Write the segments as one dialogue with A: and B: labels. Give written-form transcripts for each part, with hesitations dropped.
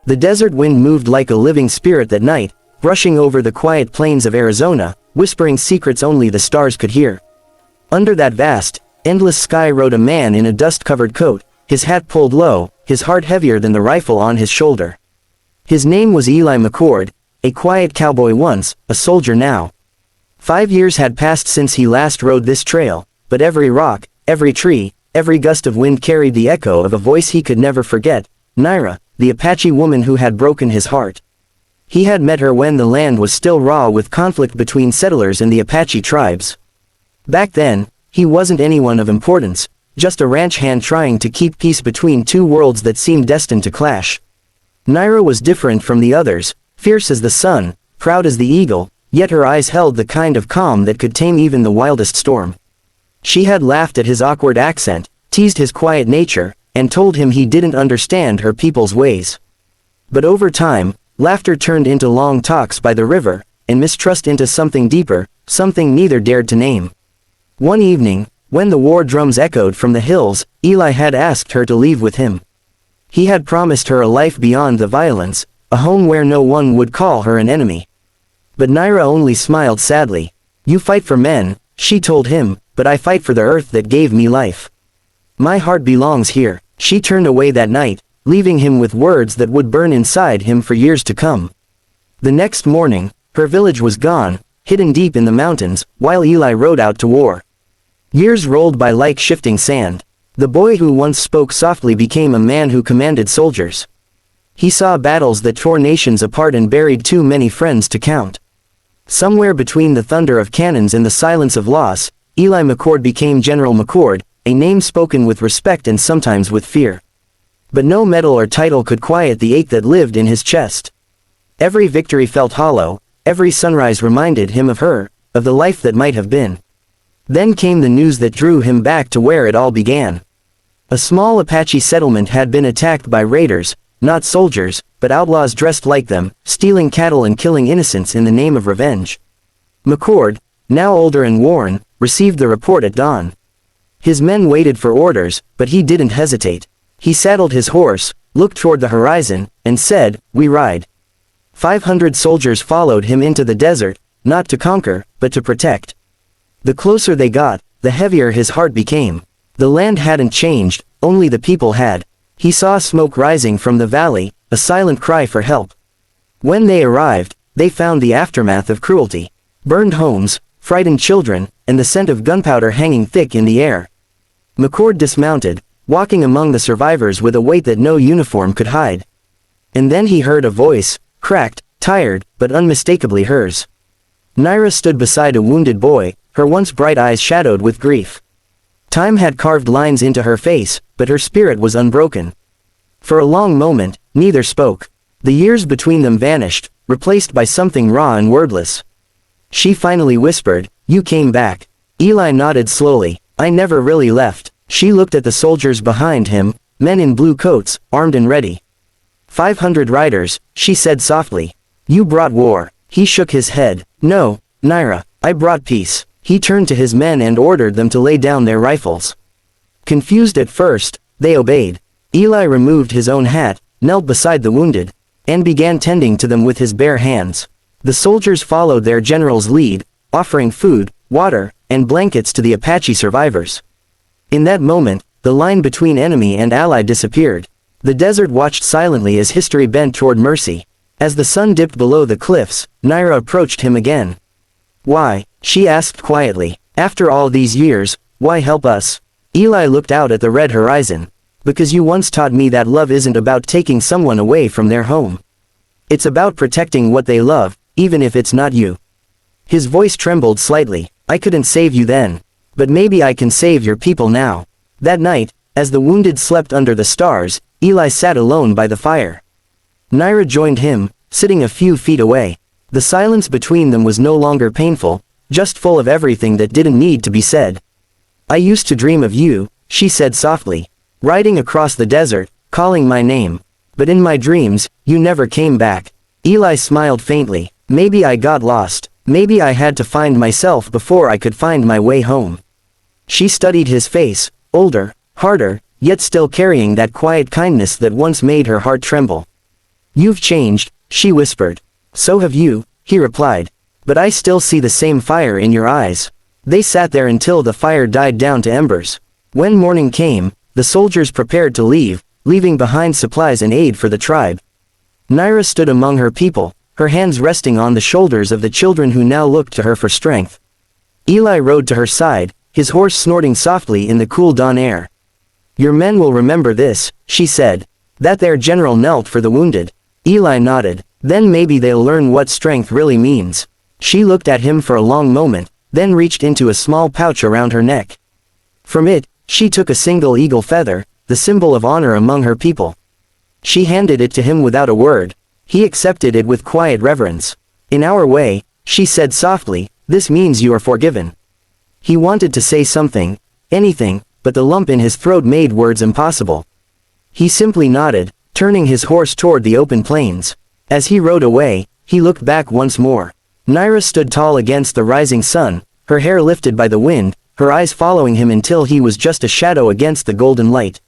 A: The desert wind moved like a living spirit that night, rushing over the quiet plains of Arizona, whispering secrets only the stars could hear. Under that vast, endless sky rode a man in a dust-covered coat, his hat pulled low, his heart heavier than the rifle on his shoulder. His name was Eli McCord, a quiet cowboy once, a soldier now. 5 years had passed since he last rode this trail, but every rock, every tree, every gust of wind carried the echo of a voice he could never forget, Naira, the Apache woman who had broken his heart. He had met her when the land was still raw with conflict between settlers and the Apache tribes. Back then, he wasn't anyone of importance, just a ranch hand trying to keep peace between two worlds that seemed destined to clash. Naira was different from the others, fierce as the sun, proud as the eagle, yet her eyes held the kind of calm that could tame even the wildest storm. She had laughed at his awkward accent, teased his quiet nature, and told him he didn't understand her people's ways. But over time, laughter turned into long talks by the river, and mistrust into something deeper, something neither dared to name. One evening, when the war drums echoed from the hills, Eli had asked her to leave with him. He had promised her a life beyond the violence, a home where no one would call her an enemy. But Naira only smiled sadly. "You fight for men," she told him, "but I fight for the earth that gave me life. My heart belongs here." She turned away that night, leaving him with words that would burn inside him for years to come. The next morning, her village was gone, hidden deep in the mountains, while Eli rode out to war. Years rolled by like shifting sand. The boy who once spoke softly became a man who commanded soldiers. He saw battles that tore nations apart and buried too many friends to count. Somewhere between the thunder of cannons and the silence of loss, Eli McCord became General McCord, a name spoken with respect and sometimes with fear. But no medal or title could quiet the ache that lived in his chest. Every victory felt hollow, every sunrise reminded him of her, of the life that might have been. Then came the news that drew him back to where it all began. A small Apache settlement had been attacked by raiders, not soldiers, but outlaws dressed like them, stealing cattle and killing innocents in the name of revenge. McCord, now older and worn, received the report at dawn. His men waited for orders, but he didn't hesitate. He saddled his horse, looked toward the horizon, and said, "We ride." 500 soldiers followed him into the desert, not to conquer, but to protect. The closer they got, the heavier his heart became. The land hadn't changed, only the people had. He saw smoke rising from the valley, a silent cry for help. When they arrived, they found the aftermath of cruelty. Burned homes, frightened children, and the scent of gunpowder hanging thick in the air. McCord dismounted, walking among the survivors with a weight that no uniform could hide. And then he heard a voice, cracked, tired, but unmistakably hers. Naira stood beside a wounded boy, her once bright eyes shadowed with grief. Time had carved lines into her face, but her spirit was unbroken. For a long moment, neither spoke. The years between them vanished, replaced by something raw and wordless. She finally whispered, "You came back." Eli nodded slowly. "I never really left." She looked at the soldiers behind him, men in blue coats, armed and ready. 500 riders, she said softly. "You brought war." He shook his head. "No, Naira, I brought peace." He turned to his men and ordered them to lay down their rifles. Confused at first, they obeyed. Eli removed his own hat, knelt beside the wounded, and began tending to them with his bare hands. The soldiers followed their general's lead, offering food, water, and blankets to the Apache survivors. In that moment, the line between enemy and ally disappeared. The desert watched silently as history bent toward mercy. As the sun dipped below the cliffs, Naira approached him again. "Why?" she asked quietly. "After all these years, why help us?" Eli looked out at the red horizon. "Because you once taught me that love isn't about taking someone away from their home. It's about protecting what they love, even if it's not you." His voice trembled slightly. "I couldn't save you then. But maybe I can save your people now." That night, as the wounded slept under the stars, Eli sat alone by the fire. Naira joined him, sitting a few feet away. The silence between them was no longer painful, just full of everything that didn't need to be said. "I used to dream of you," she said softly. "Riding across the desert, calling my name. But in my dreams, you never came back." Eli smiled faintly. "Maybe I got lost. Maybe I had to find myself before I could find my way home." She studied his face, older, harder, yet still carrying that quiet kindness that once made her heart tremble. "You've changed," she whispered. "So have you," he replied. "But I still see the same fire in your eyes." They sat there until the fire died down to embers. When morning came, the soldiers prepared to leave, leaving behind supplies and aid for the tribe. Naira stood among her people, her hands resting on the shoulders of the children who now looked to her for strength. Eli rode to her side, his horse snorting softly in the cool dawn air. "Your men will remember this," she said. "That their general knelt for the wounded." Eli nodded. "Then maybe they'll learn what strength really means." She looked at him for a long moment, then reached into a small pouch around her neck. From it, she took a single eagle feather, the symbol of honor among her people. She handed it to him without a word. He accepted it with quiet reverence. "In our way," she said softly, "this means you are forgiven." He wanted to say something, anything, but the lump in his throat made words impossible. He simply nodded, turning his horse toward the open plains. As he rode away, he looked back once more. Naira stood tall against the rising sun, her hair lifted by the wind, her eyes following him until he was just a shadow against the golden light.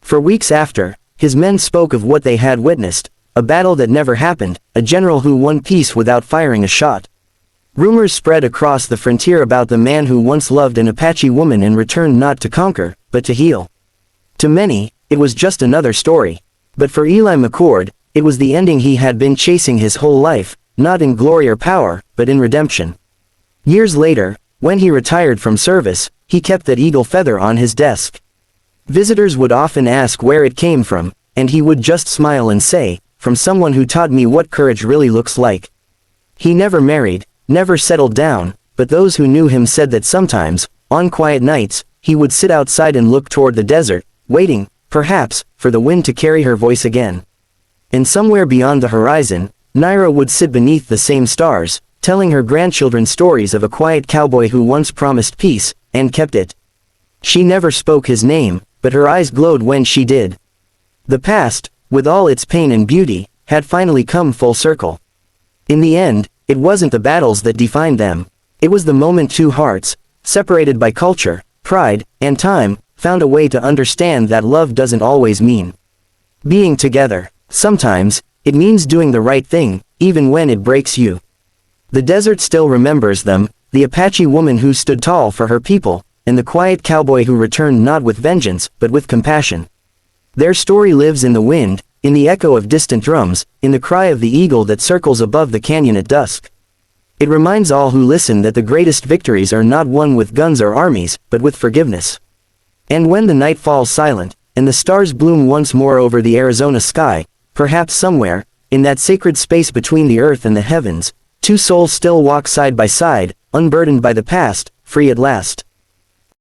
A: For weeks after, his men spoke of what they had witnessed, a battle that never happened, a general who won peace without firing a shot. Rumors spread across the frontier about the man who once loved an Apache woman and returned not to conquer, but to heal. To many, it was just another story. But for Eli McCord, it was the ending he had been chasing his whole life, not in glory or power, but in redemption. Years later, when he retired from service, he kept that eagle feather on his desk. Visitors would often ask where it came from, and he would just smile and say, "From someone who taught me what courage really looks like." He never married, never settled down, but those who knew him said that sometimes, on quiet nights, he would sit outside and look toward the desert, waiting, perhaps, for the wind to carry her voice again. And somewhere beyond the horizon, Naira would sit beneath the same stars, telling her grandchildren stories of a quiet cowboy who once promised peace, and kept it. She never spoke his name, but her eyes glowed when she did. The past, with all its pain and beauty, had finally come full circle. In the end, it wasn't the battles that defined them. It was the moment two hearts, separated by culture, pride, and time, found a way to understand that love doesn't always mean being together. Sometimes, it means doing the right thing, even when it breaks you. The desert still remembers them, the Apache woman who stood tall for her people, and the quiet cowboy who returned not with vengeance, but with compassion. Their story lives in the wind, in the echo of distant drums, in the cry of the eagle that circles above the canyon at dusk. It reminds all who listen that the greatest victories are not won with guns or armies, but with forgiveness. And when the night falls silent, and the stars bloom once more over the Arizona sky, perhaps somewhere, in that sacred space between the earth and the heavens, two souls still walk side by side, unburdened by the past, free at last.